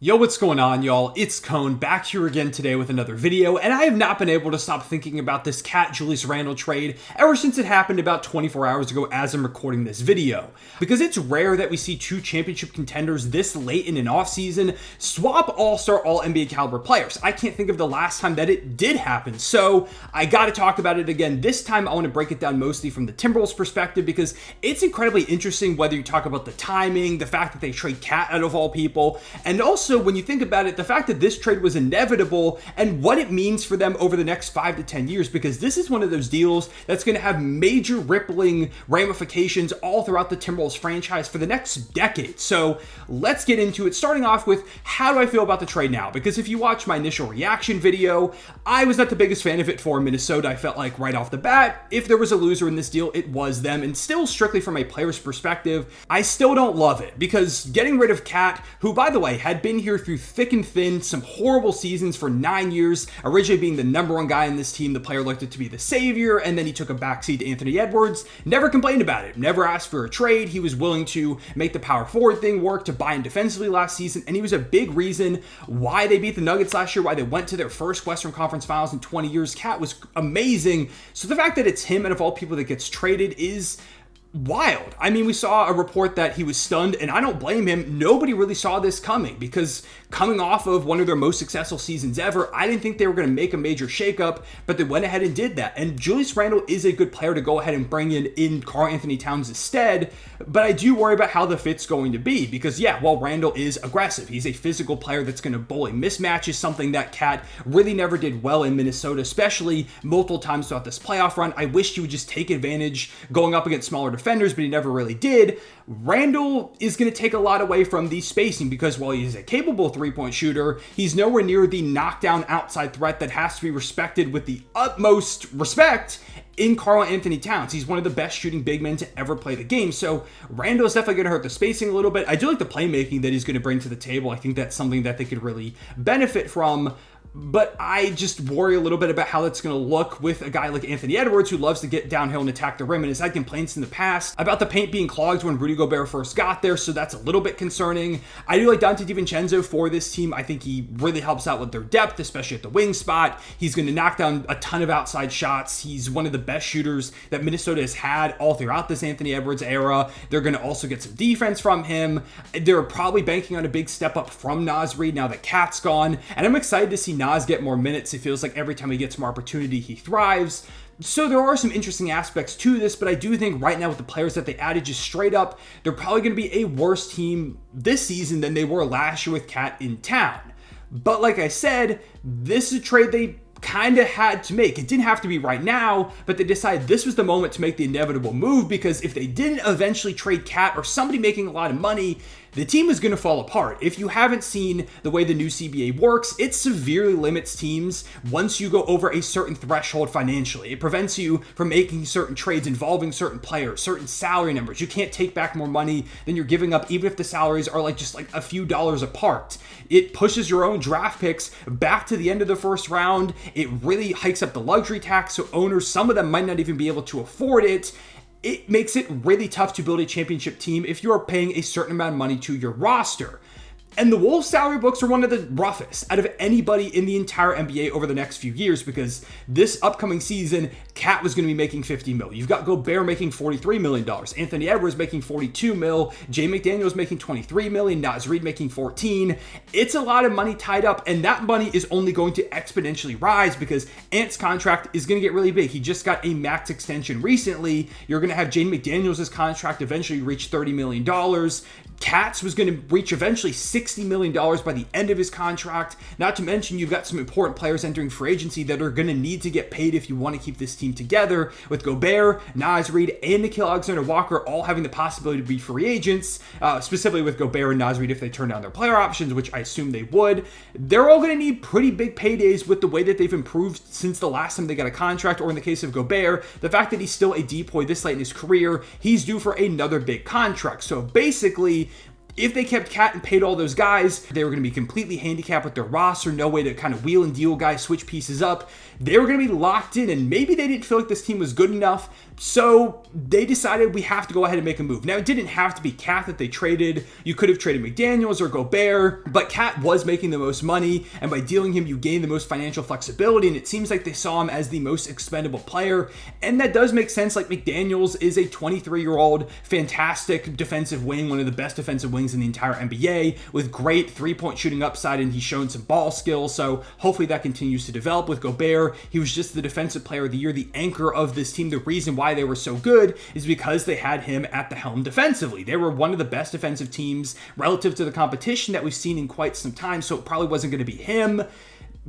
Yo, what's going on, y'all? It's Cone back here again today with another video, and I have not been able to stop thinking about this Julius Randle trade ever since it happened about 24 hours ago as I'm recording this video. Because it's rare that we see two championship contenders this late in an offseason swap all-star, all-NBA caliber players. I can't think of the last time that it did happen, so I gotta talk about it again. This time I want to break it down mostly from the Timberwolves perspective because it's incredibly interesting whether you talk about the timing, the fact that they trade Cat out of all people, and also when you think about it, the fact that this trade was inevitable and what it means for them over the next 5 to 10 years, because this is one of those deals that's going to have major rippling ramifications all throughout the Timberwolves franchise for the next decade. So let's get into it, starting off with how do I feel about the trade now? Because if you watch my initial reaction video, I was not the biggest fan of it for Minnesota. I felt like right off the bat, if there was a loser in this deal, it was them. And still, strictly from a player's perspective, I still don't love it because getting rid of Cat, who by the way had been here through thick and thin, some horrible seasons for 9 years, originally being the number one guy in this team, the player looked to be the savior, and then he took a backseat to Anthony Edwards, never complained about it, never asked for a trade. He was willing to make the power forward thing work, to buy in defensively last season, and he was a big reason why they beat the Nuggets last year, why they went to their first Western Conference Finals in 20 years. Cat was amazing. So the fact that it's him out of all people that gets traded is wild. I mean, we saw a report that he was stunned, and I don't blame him. Nobody really saw this coming because coming off of one of their most successful seasons ever, I didn't think they were going to make a major shakeup, but they went ahead and did that. And Julius Randle is a good player to go ahead and bring in Karl-Anthony Towns instead, but I do worry about how the fit's going to be because, yeah, while Randle is aggressive, he's a physical player that's going to bully. Mismatches, something that Cat really never did well in Minnesota, especially multiple times throughout this playoff run. I wish he would just take advantage going up against smaller defenders, but he never really did. Randle is going to take a lot away from the spacing because while he's a capable three-point shooter, he's nowhere near the knockdown outside threat that has to be respected with the utmost respect in Karl-Anthony Towns. He's one of the best shooting big men to ever play the game. So Randle is definitely going to hurt the spacing a little bit. I do like the playmaking that he's going to bring to the table. I think that's something that they could really benefit from. But I just worry a little bit about how that's going to look with a guy like Anthony Edwards, who loves to get downhill and attack the rim and has had complaints in the past about the paint being clogged when Rudy Gobert first got there, so that's a little bit concerning. I do like Donte Divincenzo for this team. I think he really helps out with their depth, especially at the wing spot. He's going to knock down a ton of outside shots. He's one of the best shooters that Minnesota has had all throughout this Anthony Edwards era. They're going to also get some defense from him. They're probably banking on a big step up from Naz Reid now that Cat's gone, and I'm excited to see Naz get more minutes. It feels like every time he gets more opportunity, he thrives. So there are some interesting aspects to this, but I do think right now with the players that they added, just straight up, they're probably going to be a worse team this season than they were last year with Cat in town. But like I said, this is a trade they kind of had to make. It didn't have to be right now, but they decided this was the moment to make the inevitable move because if they didn't eventually trade Cat or somebody making a lot of money, the team is going to fall apart. If you haven't seen the way the new CBA works, it severely limits teams once you go over a certain threshold financially. It prevents you from making certain trades involving certain players, certain salary numbers. You can't take back more money than you're giving up, even if the salaries are just a few dollars apart. It pushes your own draft picks back to the end of the first round. It really hikes up the luxury tax, so owners, some of them might not even be able to afford it. It makes it really tough to build a championship team if you are paying a certain amount of money to your roster. And the Wolves salary books are one of the roughest out of anybody in the entire NBA over the next few years because this upcoming season, Cat was going to be making $50 million. You've got Gobert making $43 million. Anthony Edwards making $42 million. Jaden McDaniels making $23 million. Naz Reid making $14 million. It's a lot of money tied up, and that money is only going to exponentially rise because Ant's contract is going to get really big. He just got a max extension recently. You're going to have Jaden McDaniels' contract eventually reach $30 million. Cat's was going to reach eventually $60 million by the end of his contract. Not to mention, you've got some important players entering free agency that are going to need to get paid if you want to keep this team together, with Gobert, Naz Reid, and Nickeil Alexander-Walker all having the possibility to be free agents, specifically with Gobert and Naz Reid if they turn down their player options, which I assume they would. They're all going to need pretty big paydays with the way that they've improved since the last time they got a contract, or in the case of Gobert, the fact that he's still a depoy this late in his career, he's due for another big contract. So basically, if they kept Cat and paid all those guys, they were going to be completely handicapped with their roster, no way to kind of wheel and deal guys, switch pieces up. They were going to be locked in, and maybe they didn't feel like this team was good enough, so they decided we have to go ahead and make a move. Now, it didn't have to be Cat that they traded. You could have traded McDaniels or Gobert, but Cat was making the most money, and by dealing him, you gain the most financial flexibility, and it seems like they saw him as the most expendable player, and that does make sense. Like, McDaniels is a 23-year-old, fantastic defensive wing, one of the best defensive wings in the entire NBA, with great three-point shooting upside, and he's shown some ball skills, so hopefully that continues to develop. With Gobert, he was just the defensive player of the year, the anchor of this team. The reason why they were so good is because they had him at the helm defensively. They were one of the best defensive teams relative to the competition that we've seen in quite some time, so it probably wasn't going to be him.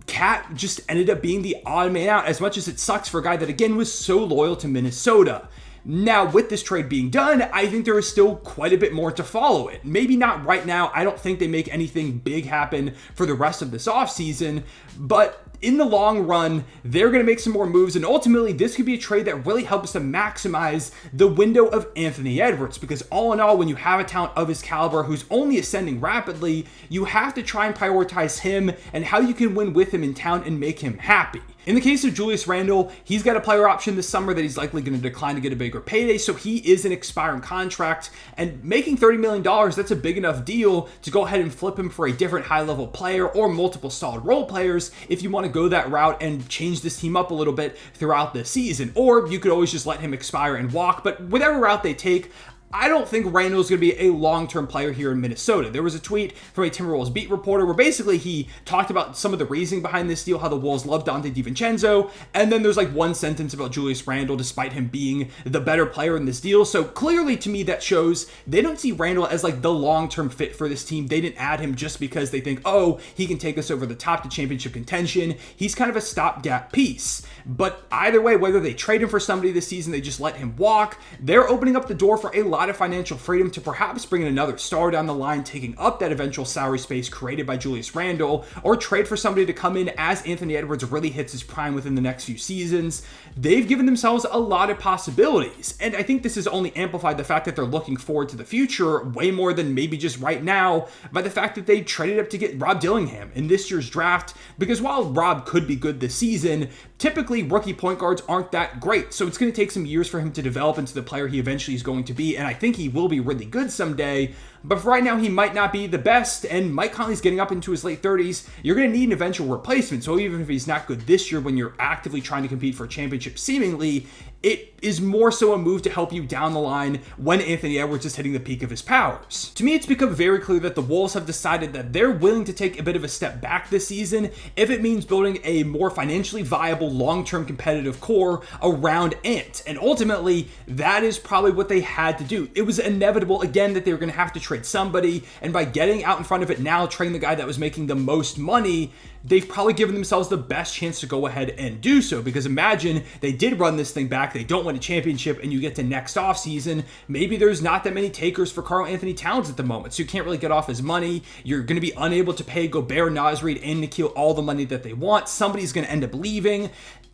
Cat just ended up being the odd man out, as much as it sucks for a guy that, again, was so loyal to Minnesota. Now, with this trade being done, I think there is still quite a bit more to follow it. Maybe not right now. I don't think they make anything big happen for the rest of this offseason, but in the long run, they're going to make some more moves, and ultimately, this could be a trade that really helps to maximize the window of Anthony Edwards, because all in all, when you have a talent of his caliber who's only ascending rapidly, you have to try and prioritize him and how you can win with him in town and make him happy. In the case of Julius Randle, he's got a player option this summer that he's likely going to decline to get a bigger payday, so he is an expiring contract, and making $30 million, that's a big enough deal to go ahead and flip him for a different high-level player or multiple solid role players if you want to go that route and change this team up a little bit throughout the season. Or you could always just let him expire and walk, but whatever route they take, I don't think Randle's going to be a long-term player here in Minnesota. There was a tweet from a Timberwolves beat reporter where basically he talked about some of the reasoning behind this deal, how the Wolves love Donte Divincenzo, and then there's like one sentence about Julius Randle despite him being the better player in this deal. So clearly to me that shows they don't see Randle as like the long-term fit for this team. They didn't add him just because they think, oh, he can take us over the top to championship contention. He's kind of a stopgap piece. But either way, whether they trade him for somebody this season, they just let him walk, they're opening up the door for a lot of financial freedom to perhaps bring in another star down the line, taking up that eventual salary space created by Julius Randle, or trade for somebody to come in as Anthony Edwards really hits his prime within the next few seasons. They've given themselves a lot of possibilities, and I think this has only amplified the fact that they're looking forward to the future way more than maybe just right now by the fact that they traded up to get Rob Dillingham in this year's draft, because while Rob could be good this season, typically rookie point guards aren't that great, so it's going to take some years for him to develop into the player he eventually is going to be, and I think he will be really good someday, but for right now, he might not be the best, and Mike Conley's getting up into his late 30s. You're going to need an eventual replacement, so even if he's not good this year when you're actively trying to compete for a championship seemingly, it is more so a move to help you down the line when Anthony Edwards is hitting the peak of his powers. To me, it's become very clear that the Wolves have decided that they're willing to take a bit of a step back this season if it means building a more financially viable, long-term competitive core around Ant. And ultimately, that is probably what they had to do. It was inevitable, again, that they were going to have to trade somebody, and by getting out in front of it now, trading the guy that was making the most money, they've probably given themselves the best chance to go ahead and do so, because imagine they did run this thing back, they don't win a championship, and you get to next offseason, maybe there's not that many takers for Karl-Anthony Towns at the moment, so you can't really get off his money, you're going to be unable to pay Gobert, Naz Reid, and Nikhil all the money that they want, somebody's going to end up leaving.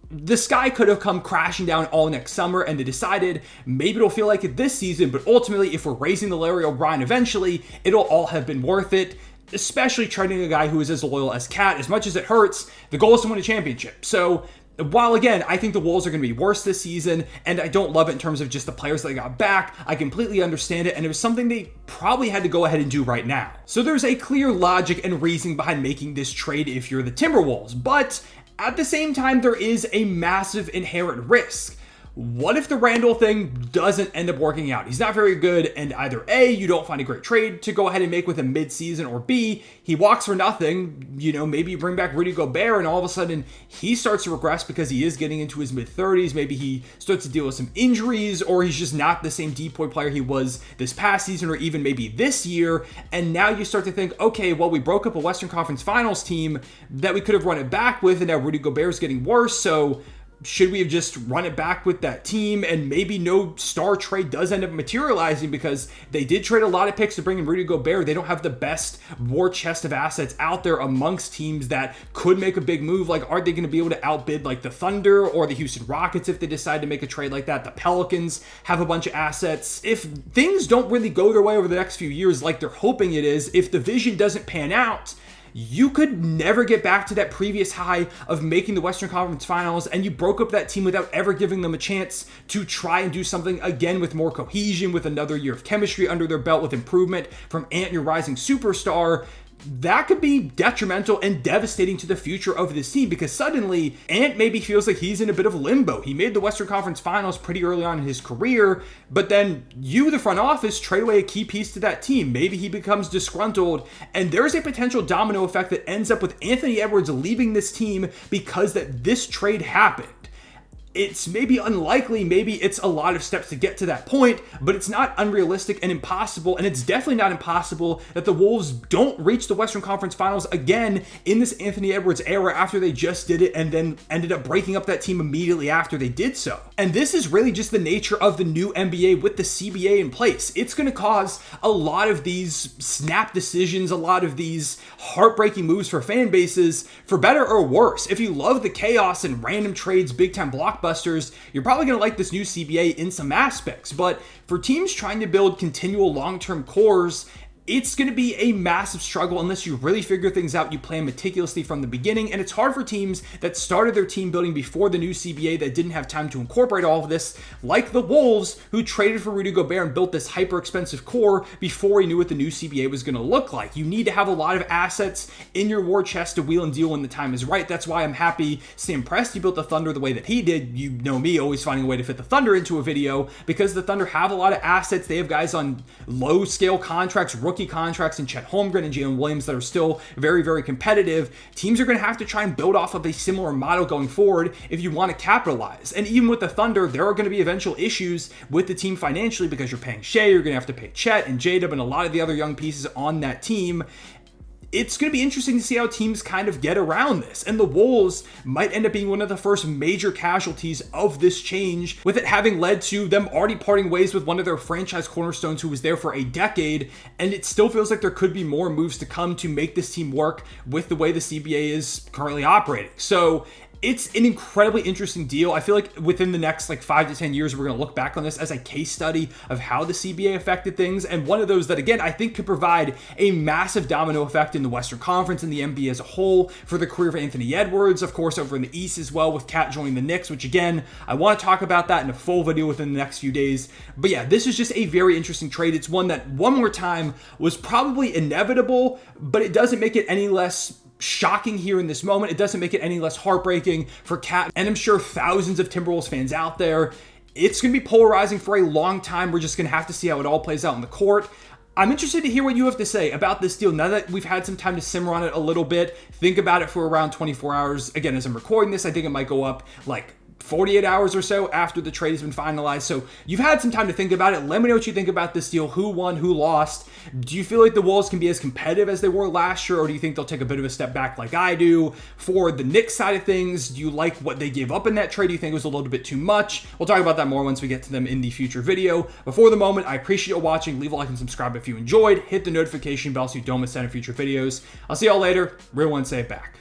The sky could have come crashing down all next summer, and they decided maybe it'll feel like it this season, but ultimately, if we're raising the Larry O'Brien eventually, it'll all have been worth it, especially trading a guy who is as loyal as Cat. As much as it hurts, the goal is to win a championship. So while, again, I think the Wolves are going to be worse this season, and I don't love it in terms of just the players that they got back, I completely understand it, and it was something they probably had to go ahead and do right now. So there's a clear logic and reasoning behind making this trade if you're the Timberwolves, but at the same time, there is a massive inherent risk. What if the Randle thing doesn't end up working out? He's not very good, and either A, you don't find a great trade to go ahead and make with him mid-season, or B, he walks for nothing. You know, maybe you bring back Rudy Gobert, and all of a sudden he starts to regress because he is getting into his mid-30s. Maybe he starts to deal with some injuries, or he's just not the same deep-point player he was this past season, or even maybe this year. And now you start to think, okay, well, we broke up a Western Conference Finals team that we could have run it back with, and now Rudy Gobert is getting worse, so should we have just run it back with that team? And maybe no star trade does end up materializing because they did trade a lot of picks to bring in Rudy Gobert. They don't have the best war chest of assets out there amongst teams that could make a big move. Like, are they going to be able to outbid like the Thunder or the Houston Rockets if they decide to make a trade like that? The Pelicans have a bunch of assets. If things don't really go their way over the next few years like they're hoping it is, if the vision doesn't pan out, you could never get back to that previous high of making the Western Conference Finals, and you broke up that team without ever giving them a chance to try and do something again with more cohesion, with another year of chemistry under their belt, with improvement from Ant, your rising superstar. That could be detrimental and devastating to the future of this team, because suddenly Ant maybe feels like he's in a bit of limbo. He made the Western Conference Finals pretty early on in his career, but then you, the front office, trade away a key piece to that team. Maybe he becomes disgruntled, and there's a potential domino effect that ends up with Anthony Edwards leaving this team because that this trade happened. It's maybe unlikely, maybe it's a lot of steps to get to that point, but it's not unrealistic and impossible, and it's definitely not impossible that the Wolves don't reach the Western Conference Finals again in this Anthony Edwards era after they just did it and then ended up breaking up that team immediately after they did so. And this is really just the nature of the new NBA with the CBA in place. It's going to cause a lot of these snap decisions, a lot of these heartbreaking moves for fan bases, for better or worse. If you love the chaos and random trades, big-time blockbusters, you're probably going to like this new CBA in some aspects. But for teams trying to build continual long-term cores, it's going to be a massive struggle unless you really figure things out, you plan meticulously from the beginning, and it's hard for teams that started their team building before the new CBA that didn't have time to incorporate all of this, like the Wolves, who traded for Rudy Gobert and built this hyper-expensive core before he knew what the new CBA was going to look like. You need to have a lot of assets in your war chest to wheel and deal when the time is right. That's why I'm happy Sam Presti built the Thunder the way that he did. You know me, always finding a way to fit the Thunder into a video, because the Thunder have a lot of assets. They have guys on low-scale contracts, rookie contracts, and Chet Holmgren and Jalen Williams that are still very, very competitive. Teams are going to have to try and build off of a similar model going forward if you want to capitalize. And even with the Thunder, there are going to be eventual issues with the team financially, because you're paying Shea, you're going to have to pay Chet and J-Dub and a lot of the other young pieces on that team. It's going to be interesting to see how teams kind of get around this. And the Wolves might end up being one of the first major casualties of this change, with it having led to them already parting ways with one of their franchise cornerstones who was there for a decade. And it still feels like there could be more moves to come to make this team work with the way the CBA is currently operating. So it's an incredibly interesting deal. I feel like within the next 5 to 10 years, we're going to look back on this as a case study of how the CBA affected things. And one of those that, again, I think could provide a massive domino effect in the Western Conference and the NBA as a whole for the career of Anthony Edwards. Of course, over in the East as well, with Cat joining the Knicks, which again, I want to talk about that in a full video within the next few days. But yeah, this is just a very interesting trade. It's one that, one more time, was probably inevitable, but it doesn't make it any less shocking here in this moment. It doesn't make it any less heartbreaking for Cat, and I'm sure thousands of Timberwolves fans out there. It's going to be polarizing for a long time. We're just going to have to see how it all plays out in the court. I'm interested to hear what you have to say about this deal now that we've had some time to simmer on it a little bit. Think about it for around 24 hours. Again, as I'm recording this, I think it might go up 48 hours or so after the trade has been finalized. So you've had some time to think about it. Let me know what you think about this deal. Who won? Who lost? Do you feel like the Wolves can be as competitive as they were last year, or do you think they'll take a bit of a step back like I do? For the Knicks side of things, do you like what they gave up in that trade? Do you think it was a little bit too much? We'll talk about that more once we get to them in the future video. But for the moment, I appreciate you watching. Leave a like and subscribe if you enjoyed. Hit the notification bell so you don't miss any future videos. I'll see y'all later. Real one, say it back.